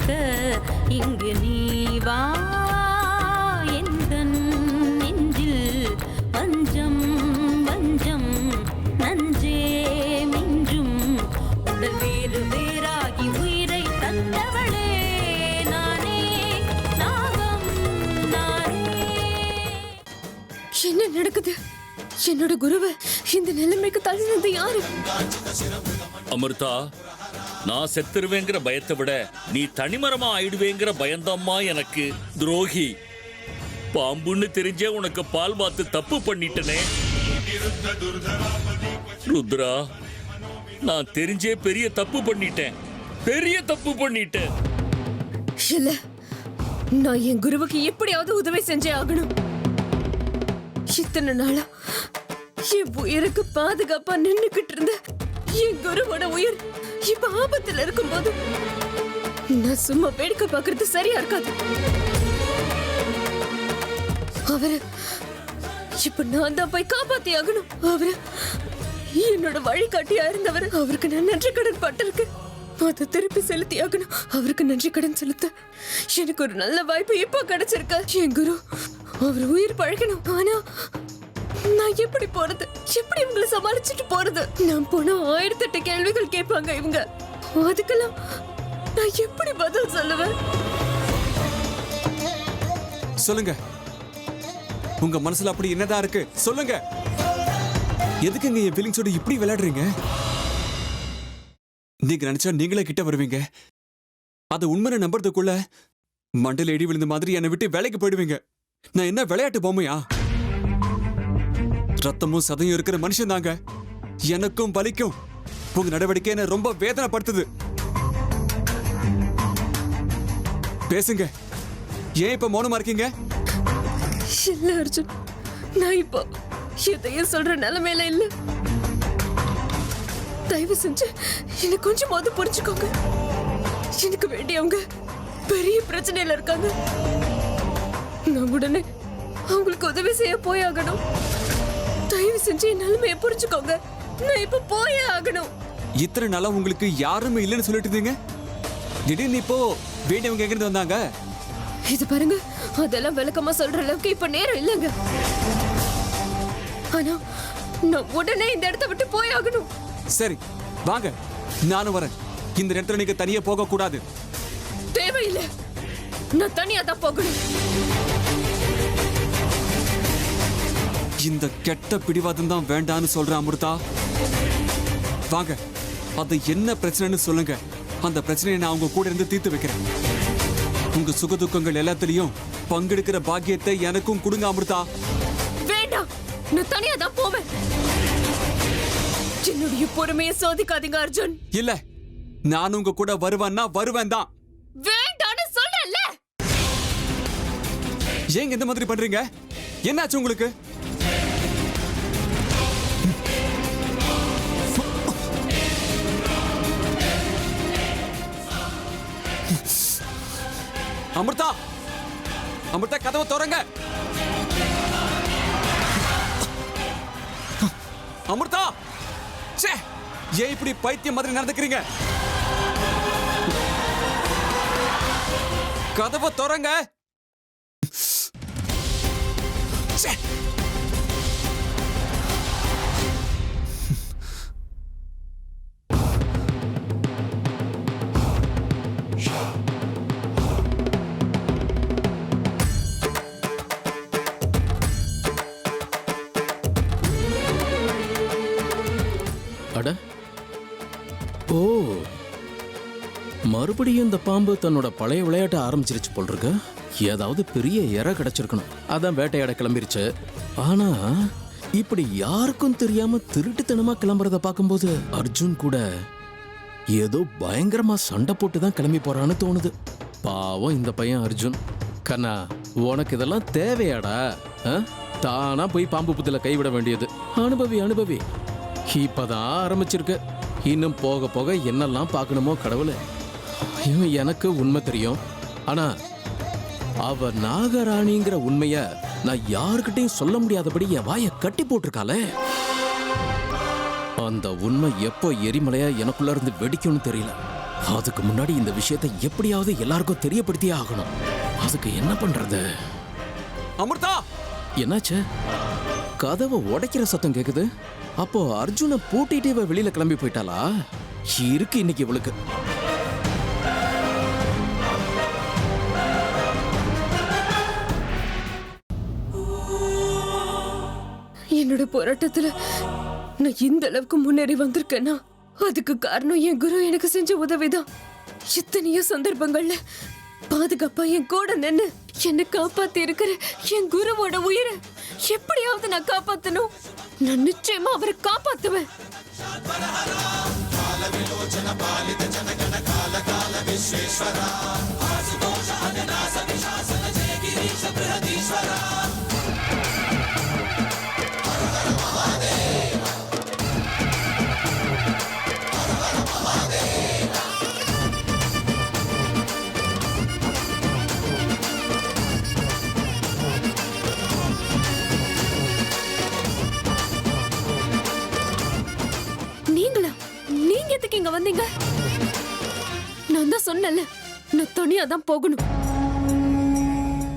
இருக்க இங்கு நீ வா எந்தன் நெஞ்சில் பஞ்சம் வஞ்சம் நஞ்சே மிஞ்சும் உடல் வேறு வேறாகி உயிரை தந்தவளே நானே நாகம் நானே. என்ன நடக்குது? என்னோட குருவை இந்த நிலைமைக்கு தள்ளினது யாரு? அமிர்தா, நான் செத்துருவேங்கிற பயத்தை விட நீ தனிமரமா ஆயிடுவேங்கிற பயந்தாம்மா எனக்கு. துரோகி, பாம்புன்னு தெரிஞ்சே உனக்கு பால் பார்த்து தப்பு பண்ணிட்டனே. ருத்ரா, நான் தெரிஞ்சே பெரிய தப்பு பண்ணிட்டேன். இல்ல, நான் என் குருவுக்கு எப்படியாவது உதவி செஞ்சே ஆகணும். இத்தனை நாளா என் உயிருக்கு பாதுகாப்பா நின்னுக்கிட்டு இருந்த என் குருவோட உயிர் இப்ப ஆபத்துல இருக்கும்போது நான் சும்மா வேடிக்கை பார்க்கறது சரியா இருக்காது. அவரு இப்ப நான் தான் போய் காப்பாத்தி ஆகணும். அவரு என்னோட வழிகாட்டியா இருந்தவர். அவருக்கு நான் நன்றி கடன் பட்டிருக்கு. அதை திருப்பி செலுத்தி ஆகணும். அவருக்கு நன்றி கடன் செலுத்த எனக்கு ஒரு நல்ல வாய்ப்பு இப்ப கிடைச்சிருக்க. என் குரு அவர் உயிர் பழகணும். ஆனா நான் எப்படி போறது? எப்படி இவங்களை சமாளிச்சுட்டு போறது? நான் போனா 1008 கேள்விகள் கேட்பாங்க இவங்க. அதுக்கெல்லாம் நான் எப்படி பதில் சொல்லுவேன்? சொல்லுங்க, உங்க மனசுல அப்படி என்னதான் இருக்கு சொல்லுங்க. எதுக்குங்க என் ஃபீலிங்ஸோட இப்படி விளையாடுறீங்க? நீங்க நினைச்சா நீங்களே கிட்ட வருவீங்க. அதை உண்மையை நம்புறதுக்குள்ள மண்டல இடி விழுந்த மாதிரி என்னை விட்டு வேலைக்கு போயிடுவீங்க. நான் என்ன விளையாட்டு பொம்மையா? ரத்தமும் சதையும் இருக்கிற மனுஷன் தாங்க. எனக்கும் வலிக்கும். உங்க நடவடிக்கை என்ன ரொம்ப வேதனைப்படுத்துது. பேசுங்க. ஏன் இப்ப மௌனமா இருக்கீங்க? இல்ல அர்ஜுன், நான் இப்போ எதையும் சொல்ற நிலைமையில இல்ல. தயவு செஞ்சு எனக்கு கொஞ்சமாவது புரிஞ்சுக்கோங்க. எனக்கு வேண்டியவங்க பெரிய பிரச்சனையில இருக்காங்க. நான் உடனே அவங்களுக்கு உதவி செய்ய போயாகணும். தயவு செஞ்சு என் நிலைமையை புரிஞ்சுக்கோங்க. நான் இப்ப போயே ஆகணும். இத்தனை நாளா உங்களுக்கு யாருமே இல்லைன்னு சொல்லிட்டு இருந்தீங்க. திடீர்னு இப்போ வேண்டியவங்க எங்கிருந்து வந்தாங்க? இது பாருங்க, அதெல்லாம் விளக்கமா சொல்ற அளவுக்கு இப்ப நேரம் இல்லைங்க. ஆனா நான் உடனே இந்த இடத்தை விட்டு போய் ஆகணும். சரி வாங்க, நானும் வரேன். இந்த நேரத்துல நீங்க தனியா போக கூடாது. தேவையில்லை, நான் தனியா தான் போகணும். இந்த கெட்ட பிடிவாதம் தான் வேண்டான்னு சொல்ற அமிர்தா. வாங்க, அது என்ன பிரச்சனைன்னு சொல்லுங்க. அந்த பிரச்சனையை நான் உங்க கூட இருந்து தீர்த்து வைக்கிறேன். உங்க சுகதுக்கங்கள் எல்லாத்திலையும் பங்கெடுக்கிற பாக்கியத்தை எனக்கும் கொடுங்க அமிர்தா. வேண்டாம், நான் தனியா தான் போவேன். என்னுடைய பொறுமையை சோதிக்காதீங்க அர்ஜுன். இல்ல, நான் உங்க கூட வருவேன்னா வருவேன் தான். வேண்டான்னு சொல்லல. ஏங்க இந்த மாதிரி பண்றீங்க? என்னாச்சு உங்களுக்கு? அமிர்தா, அமிர்தா, கதவை திறங்க. அமிர்தா, ச்சே, ஏன் இப்படி பைத்தியம் மாதிரி நடந்துக்கிறீங்க? கதவை திறங்க. ச்சே. அட, ஓ, மறுபடியும் இந்த பாம்பு தன்னோட பழைய விளையாட்டை ஆரம்பிச்சிருச்சு போல் இருக்கு. ஏதாவது பெரிய இறை கிடைச்சிருக்கணும். அதான் வேட்டையாட கிளம்பிருச்சு. ஆனா இப்படி யாருக்கும் தெரியாம திருட்டுத்தனமா கிளம்புறத பார்க்கும்போது அர்ஜுன் கூட ஏதோ பயங்கரமா சண்டை போட்டு தான் கிளம்பி போறான்னு தோணுது. பாவம் இந்த பையன் அர்ஜுன். கண்ணா, உனக்கு இதெல்லாம் தேவையாடா? தானா போய் பாம்பு புத்துல கைவிட வேண்டியது. அனுபவி அனுபவி. இப்பதான் ஆரம்பிச்சிருக்கு. இன்னும் போக போக என்னெல்லாம் பார்க்கணுமோ கடவுளே. எனக்கு உண்மை தெரியும். ஆனா அவ நாகராணிங்கிற உண்மைய நான் யாருக்கிட்டையும் சொல்ல முடியாதபடி என் வாயை கட்டி போட்டிருக்காளே. அந்த உண்மை எப்போ எரிமலையா எனக்குள்ள இருந்து வெடிக்கும்னு தெரியல. அதுக்கு முன்னாடி இந்த விஷயத்தை எப்படியாவது எல்லாருக்கும் தெரியப்படுத்தியே ஆகணும். அதுக்கு என்ன பண்றது? அமிர்தா, என்னாச்சு? கதவை உடைக்கிற சத்தம் கேக்குது. அப்போ அர்ஜுனை பூட்டிட்டு இவ வெளியில கிளம்பி போயிட்டாளா? இருக்கு இன்னைக்கு இவளுக்கு. என்னோட போராட்டத்துல நான் இந்த அளவுக்கு முன்னேறி வந்திருக்கேன்னா அதுக்கு காரணம் என் குரு எனக்கு செஞ்ச உதவிதான். எத்தனையோ சந்தர்ப்பங்கள்ல பாதுகாப்பா என் கூட நின்னு என்னை காப்பாத்தி இருக்கிற என் குருவோட உயிரை எப்படியாவது நான் காப்பாத்தணும். நான் நிச்சயமா அவரை காப்பாத்துவேன். நீங்க எதுக்கு இங்க வந்தீங்க? நான் தான் சொன்னல, நான் தனியா தான் போகணும்.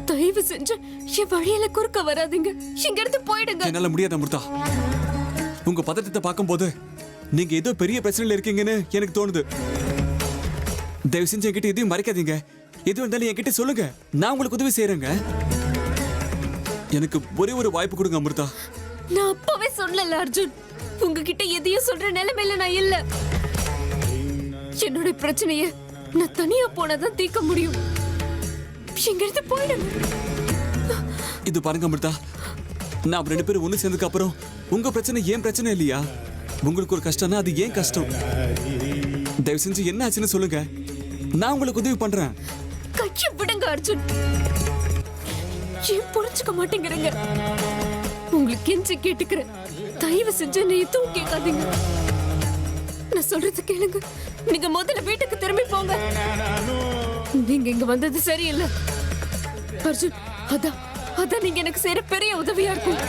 தயவு செஞ்சு என் வழியில குறுக்க வராதீங்க. இங்க இருந்து போயிடுங்க. என்னால முடியாது அமிர்தா. உங்க பதட்டத்தை பார்க்கும்போது நீங்க ஏதோ பெரிய பிரச்சனையில இருக்கீங்கன்னு எனக்கு தோணுது. தயவு செஞ்சு என்கிட்ட எதையும் மறைக்காதீங்க. எது வந்தாலும் என்கிட்ட சொல்லுங்க, நான் உங்களுக்கு உதவி செய்யறேங்க. எனக்கு ஒரே ஒரு வாய்ப்பு கொடுங்க அமிர்தா. நான் அப்பவே சொன்னல அர்ஜுன், உங்ககிட்ட எதையும் சொல்ற நிலைமையில நான் இல்ல. என்னோட பிரச்சனைய நான் தனியா போனாதான் தீர்க்க முடியும். இங்க இருந்து போயிடுங்க. இது பாருங்க அமிர்தா, நான் ரெண்டு பேரும் ஒண்ணு சேர்ந்ததுக்கு அப்புறம் உங்க பிரச்சனை ஏன் பிரச்சனை இல்லையா? உங்களுக்கு ஒரு கஷ்டம்னா அது ஏன் கஷ்டம்? தயவு செஞ்சு என்ன ஆச்சுன்னு சொல்லுங்க, நான் உங்களுக்கு உதவி பண்றேன். கையை விடுங்க அர்ஜுன். ஏன் புரிஞ்சுக்க மாட்டேங்கிறீங்க? உங்களுக்கு கெஞ்சி கேட்டுக்கிறேன், தயவு செஞ்சு என்னை எதுவும் கேட்காதீங்க. நான் சொல்றது கேளுங்க. நீங்க முதல்ல வீட்டுக்கு திரும்பி போங்க. நீங்க இங்க வந்தது சரியில்லை அர்ஜுன். அதான் நீங்க எனக்கு செய்யற பெரிய உதவியா இருக்கும்.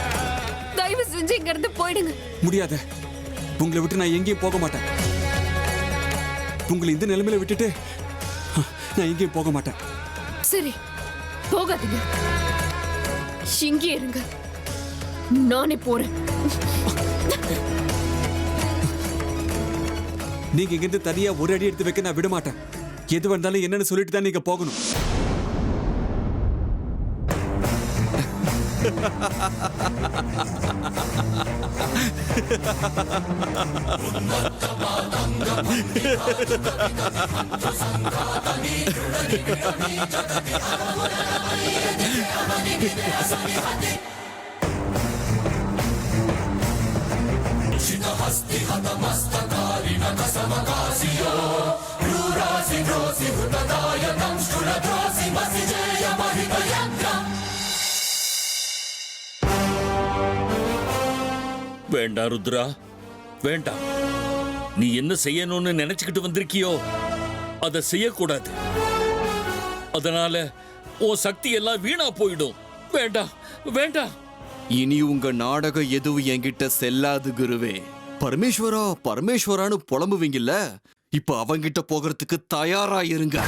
தயவு செஞ்சு இங்க இருந்து போயிடுங்க. முடியாது, உங்களை விட்டு நான் எங்கேயும் போக மாட்டேன். உங்களை இந்த நிலைமையில விட்டுட்டு நான் எங்கேயும் போக மாட்டேன். சரி, போகாதீங்க, இங்கே இருங்க. நானே போறேன். நீங்க இங்கிருந்து தனியா ஒரு அடி எடுத்து வைக்க நான் விட மாட்டேன். எது வந்தாலும் என்னன்னு சொல்லிட்டு தான் நீங்க போகணும். வேண்டாம் ருத்ரா, வேண்டாம். நீ என்ன செய்யணும்னு நினைச்சுக்கிட்டு வந்திருக்கியோ அதை செய்யக்கூடாது. அதனால உன் சக்தி எல்லாம் வீணா போயிடும். வேண்டாம், வேண்டாம். இனி உங்க நாடகம் எதுவும் என்கிட்ட செல்லாது குருவே. பரமேஸ்வரா பரமேஸ்வரான்னு புலம்புவீங்கல்ல, இப்ப அவங்கிட்ட போகிறதுக்கு தயாரா இருங்க.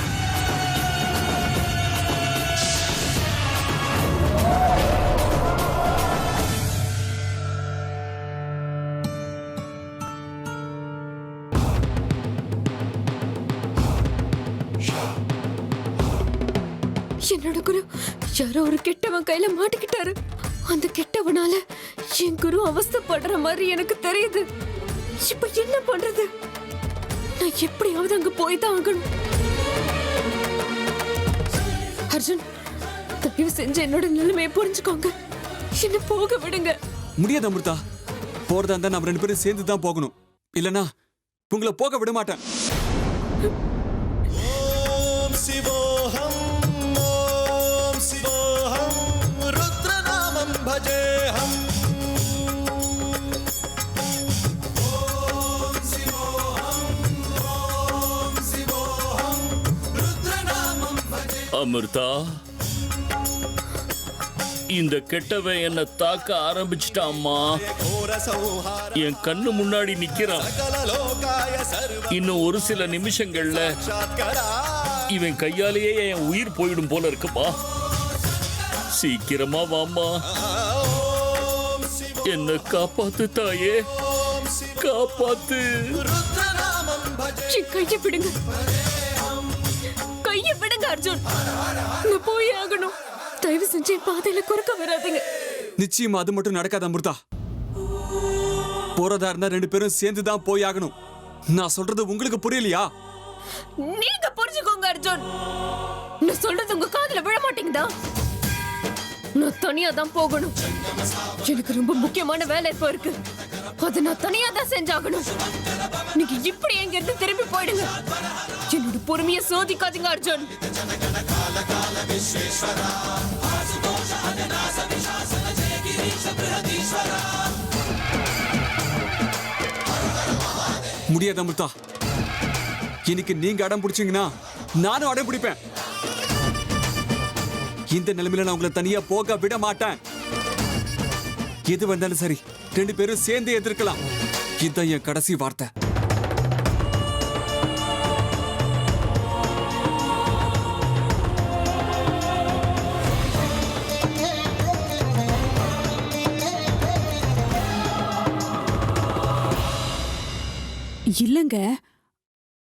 என்னோட குரு யாரோ ஒரு கெட்டவன் கையில மாட்டிக்கிட்டாரு. அந்த கெட்டவனால என் குரு அவஸ்தைப்படுற மாதிரி எனக்கு தெரியுது. இப்ப என்ன பண்றது? நான் எப்படியாவது அங்க போய் தான் ஆகணும். அர்ஜுன், தயவு செஞ்சு என்னோட நிலைமையை புரிஞ்சுக்கோங்க. என்ன போக விடுங்க. முடியாது அமிர்தா, போறதா இருந்தா நம்ம ரெண்டு பேரும் சேர்ந்து தான் போகணும். இல்லனா உங்களை போக விட மாட்டேன். அமிர்தா, இந்த கெட்டவன் என்ன தாக்க ஆரம்பிச்சிட்டாம்மா. என் கண்ணு முன்னாடி நிக்கிறான். இன்னும் ஒரு சில நிமிஷங்கள்ல இவன் கையாலேயே என் உயிர் போயிடும் போல இருக்குமா. சீக்கிரமா வாம்மா, என்ன காப்பாத்து தாயே, காப்பாத்து. கைய விடுங்க, கைய விடுங்க அர்ஜுன். நான் போய் ஆகணும். தயவு செஞ்சு பாதையில குறுக்க வராதீங்க. நிச்சயமா அது மட்டும் நடக்காத அமிர்தா. போறதா இருந்தா 2 பேரும் சேர்ந்து தான் போய் ஆகணும். நான் சொல்றது உங்களுக்கு புரியலையா? நீங்க புரிஞ்சுக்கோங்க அர்ஜுன். நான் சொல்றது உங்க காதுல விழ மாட்டேங்குதா? நான் தனியா தான் போகணும். எனக்கு ரொம்ப முக்கியமான வேலை இப்ப இருக்கு. அதை நான் தனியா தான் செஞ்சாகணும். நீங்க இப்படி எங்க இருந்து திரும்பி போயிடுங்க. என்னோட பொறுமையை சோதிக்காதீங்க அர்ஜுன். முடியாது அமிர்தா. இன்னைக்கு நீங்க அடம் பிடிச்சீங்கன்னா நானும் அடம் பிடிப்பேன். இந்த நிலைமையில நான் உங்களை தனியா போக விட மாட்டேன். எது வந்தாலும் சரி, 2 பேரும் சேர்ந்து எதிர்க்கலாம். இதுதான் என் கடைசி வார்த்தை. இல்லங்க,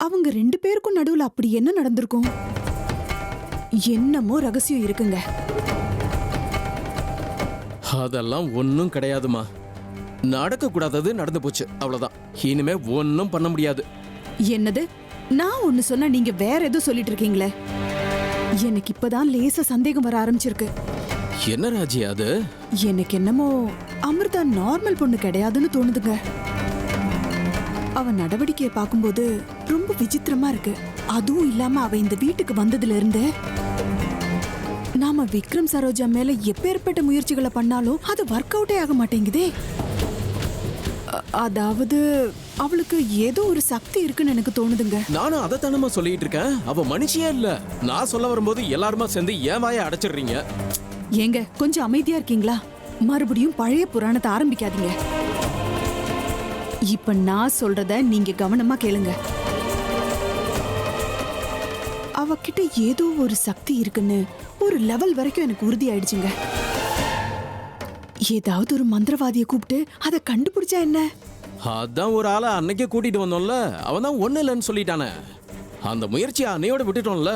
அவங்க 2 பேருக்கும் நடுவுல அப்படி என்ன நடந்திருக்கும்? என்னமோ ரகசியம் இருக்குங்க. அதெல்லாம் ஒன்றும் கிடையாதுமா. நடக்கக்கூடாதது நடந்து போச்சு, அவ்வளவுதான். இனிமே ஒன்றும் பண்ண முடியாது. என்னது? நான் ஒன்னு சொன்னா நீங்க வேற ஏதோ சொல்லிட்டு இருக்கீங்களே. எனக்கு இப்பதான் லேசா சந்தேகம் வர ஆரம்பிச்சிருக்கு. என்ன ராஜி அது? எனக்கு என்னமோ அமிர்தா நார்மல் பொண்ணு கிடையாதுன்னு தோணுதுங்க. அவ நடவடிக்கையை பார்க்கும்போது ரொம்ப விசித்திரமா இருக்கு. அதுவும் இல்லாம அவ இந்த வீட்டுக்கு வந்ததுல இருந்து நாம விக்ரம் சரோஜா மேல எப்பேற்பட்ட முயற்சிகளை பண்ணாலும் அது ஒர்க் அவுட்டே ஆக மாட்டேங்குதே. அதாவது அவளுக்கு ஏதோ ஒரு சக்தி இருக்குன்னு எனக்கு தோணுதுங்க. நானும் அதை தானமா சொல்லிட்டு இருக்கேன். அவ மனுஷியே இல்ல. நான் சொல்ல வரும்போது எல்லாருமா சேர்ந்து ஏன் வாயை அடைச்சிடுறீங்க? ஏங்க கொஞ்சம் அமைதியா இருக்கீங்களா? மறுபடியும் பழைய புராணத்தை ஆரம்பிக்காதீங்க. இப்ப நான் சொல்றத நீங்க கவனமா கேளுங்க. அவகிட்ட ஏதோ ஒரு சக்தி இருக்குன்னு ஒரு லெவல் வரைக்கும் எனக்கு உறுதி ஆயிடுச்சுங்க. ஏதாவது ஒரு மந்திரவாதியை கூப்பிட்டு அதை கண்டுபிடிச்சா என்ன? அதான் ஒரு ஆளை அன்னைக்கே கூட்டிட்டு வந்தோம்ல, அவன் தான் ஒண்ணு இல்லைன்னு சொல்லிட்டானே. அந்த முயற்சியை அன்னையோட விட்டுட்டோம்ல.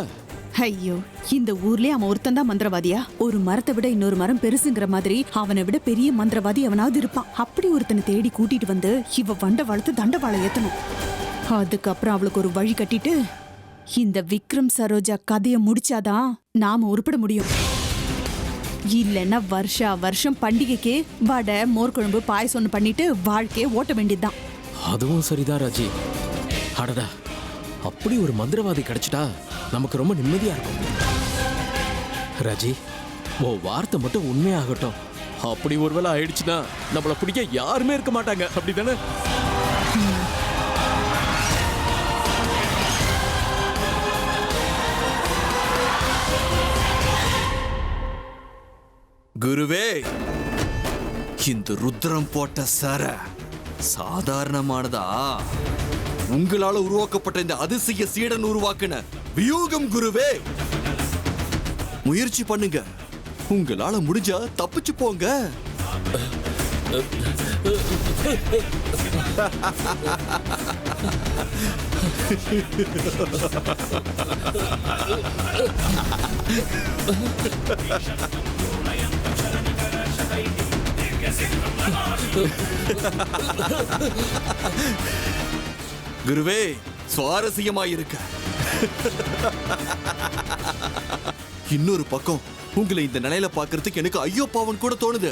ஐயோ, இந்த ஊர்லயே அவன் ஒருத்தன் தான் மந்திரவாதியா? ஒரு மரத்தை விட இன்னொரு மரம் பெருசுங்கிற மாதிரி அவனை விட பெரிய மந்திரவாதி அவனாவது இருப்பான். அப்படி ஒருத்தனை தேடி கூட்டிட்டு வந்து இவ வண்ட வளர்த்து தண்டவாளை ஏத்தணும். அதுக்கப்புறம் அவளுக்கு ஒரு வழி கட்டிட்டு இந்த விக்ரம் சரோஜா கதையை முடிச்சாதான் நாம உருப்பட முடியும். இல்லைன்னா வருஷா வருஷம் பண்டிகைக்கு வடை, மோர்குழம்பு, பாயசம் பண்ணிட்டு வாழ்க்கையை ஓட்ட வேண்டியதுதான். அதுவும் சரிதான் ராஜி. அடடா, அப்படி ஒரு மந்திரவாதி கிடைச்சிட்டா நமக்கு ரொம்ப நிம்மதியா இருக்கும். ராஜி, ஓ வார்த்தை மட்டும் உண்மையாகட்டும். அப்படி ஒருவேளை ஆயிடுச்சுன்னா நம்மள பிடிக்க யாருமே இருக்க மாட்டாங்க, அப்படித்தானே? குருவே, இந்த ருத்ரம் போட்ட சர சாதாரணமானதா? உங்களால உருவாக்கப்பட்ட இந்த அதிசய சீடன் உருவாக்கின வியூகம் குருவே. முயற்சி பண்ணுங்க, உங்களால முடிஞ்சா தப்பிச்சு போங்க. குருவே, சுவாரஸ்யமாயிருக்க. இன்னொரு பக்கம் உங்களை இந்த நிலையில பாக்குறதுக்கு எனக்கு ஐயோ பாவன் கூட தோணுது.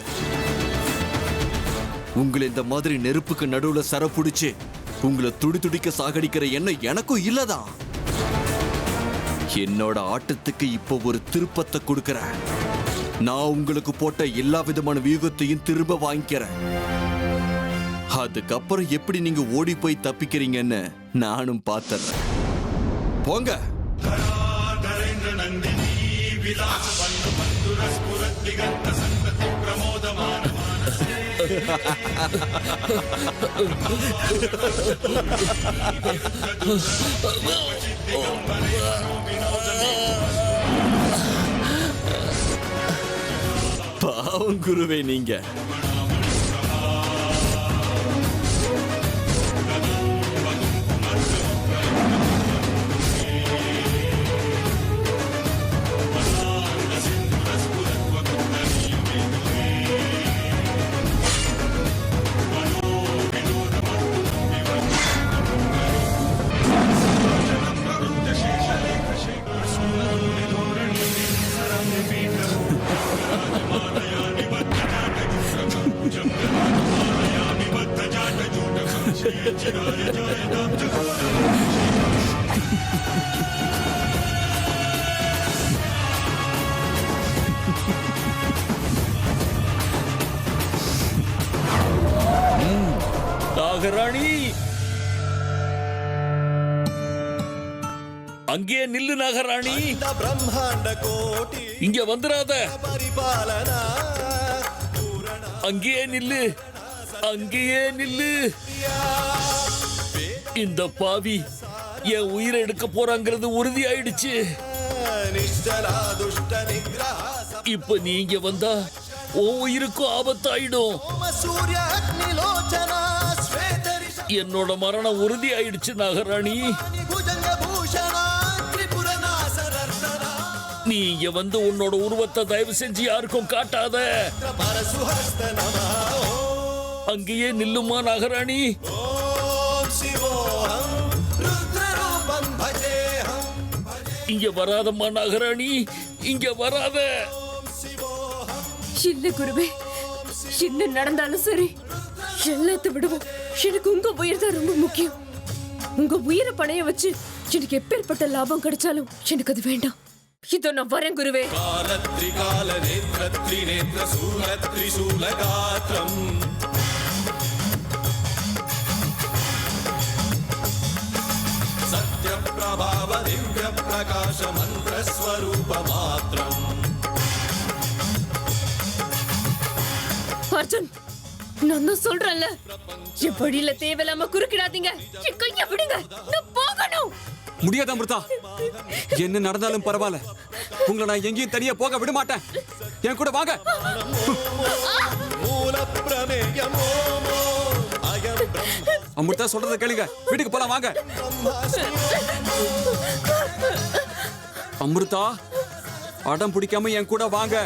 உங்களை இந்த மாதிரி நெருப்புக்கு நடுவுல சர புடிச்சு உங்களை துடிக்க சாகடிக்கிற எண்ணம் எனக்கும் இல்லதான். என்னோட ஆட்டத்துக்கு இப்போ ஒரு திருப்பத்தை கொடுக்கறேன். நான் உங்களுக்கு போட்ட எல்லா விதமான வியூகத்தையும் திரும்ப வாங்கிக்கிறேன். அதுக்கப்புறம் எப்படி நீங்க ஓடி போய் தப்பிக்கிறீங்கன்னு நானும் பார்த்தறேன். போங்க. பாவம் குருவே நீங்க. நாகராணி, அங்கே நில்லு நாகராணி. இங்க வந்துடாத. அங்கேயே நில்லு, அங்கேயே நில்லு. இந்த பாவி என் உயிரை எடுக்க போறாங்கிறது உறுதியாயிடுச்சு. இப்ப நீங்க வந்தா உன் உயிருக்கும் ஆபத்தாயிடும். என்னோட மரணம் உறுதி ஆயிடுச்சு நாகராணி. நீ இங்க வந்து உன்னோட உருவத்தை தயவு செஞ்சு யாருக்கும் காட்டாத. அங்கேயே நில்லுமா நாகராணி. இங்க வராதம்மா நாகராணி, இங்க வராத. இல்ல குருவே, என்ன நடந்தாலும் சரி எல்லாத்த விடுவோம். எனக்கு உங்க உயிர் தான் ரொம்ப முக்கியம். உங்க உயிரை பணைய வச்சு எனக்கு எப்பேற்பட்ட லாபம் கிடைச்சாலும் எனக்கு அது வேண்டாம். இதோ நான் வரேன் குருவே. சத்யபிரபாவ திவ்ய பிரகாச மந்திர ஸ்வரூப மாத்ரம். அர்ஜுன், நான் தான் சொல்றேன்ல, என் வழியில தேவையில்லாம குறுக்கிடாதீங்க. என் கைய விடுங்க, நான் போகணும். முடியாது அமிர்தா, என்ன நடந்தாலும் பரவாயில்ல, உங்களை நான் எங்கேயும் தனியா போக விட மாட்டேன். என் கூட வாங்க. அமிர்தா சொல்றத கேளுங்க, வீட்டுக்கு போலாம் வாங்க. அமிர்தா, அடம் பிடிக்காம என் கூட வாங்க.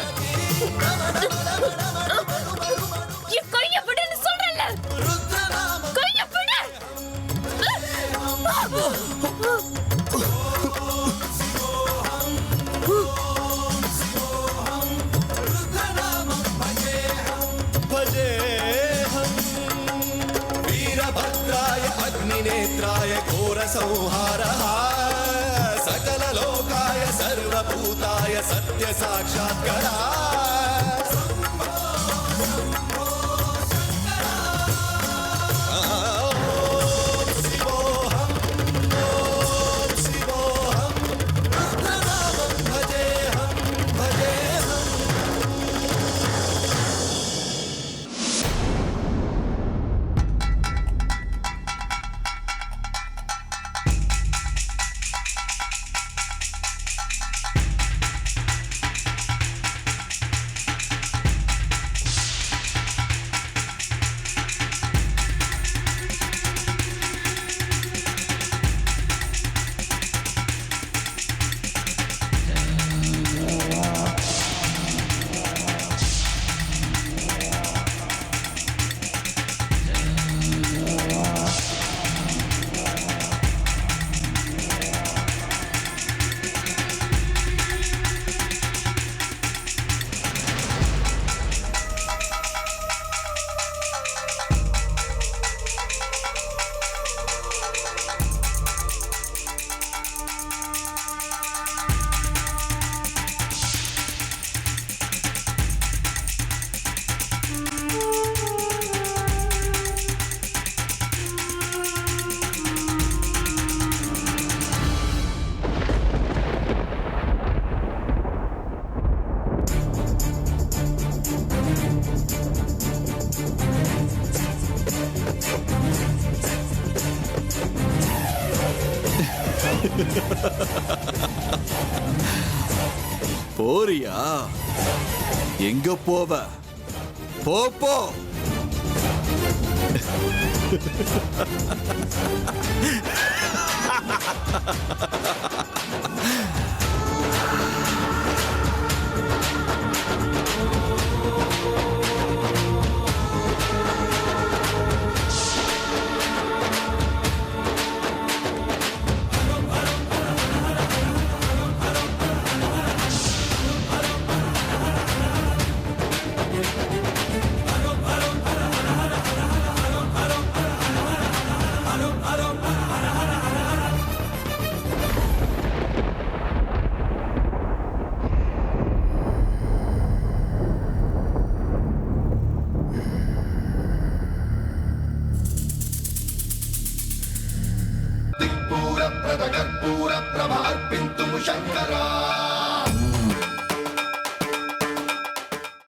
என் கைய விடுன்னு சொல்றேன்ல, கைய விடு. वीरभद्राय अग्निनेत्राय घोरसंहारः सकललोकाय सर्वभूताय सत्य साक्षात्कारः. போறியா? எங்க போவ? போ போ. कर्पूर प्रभ अर्पिन्तुं शङ्करा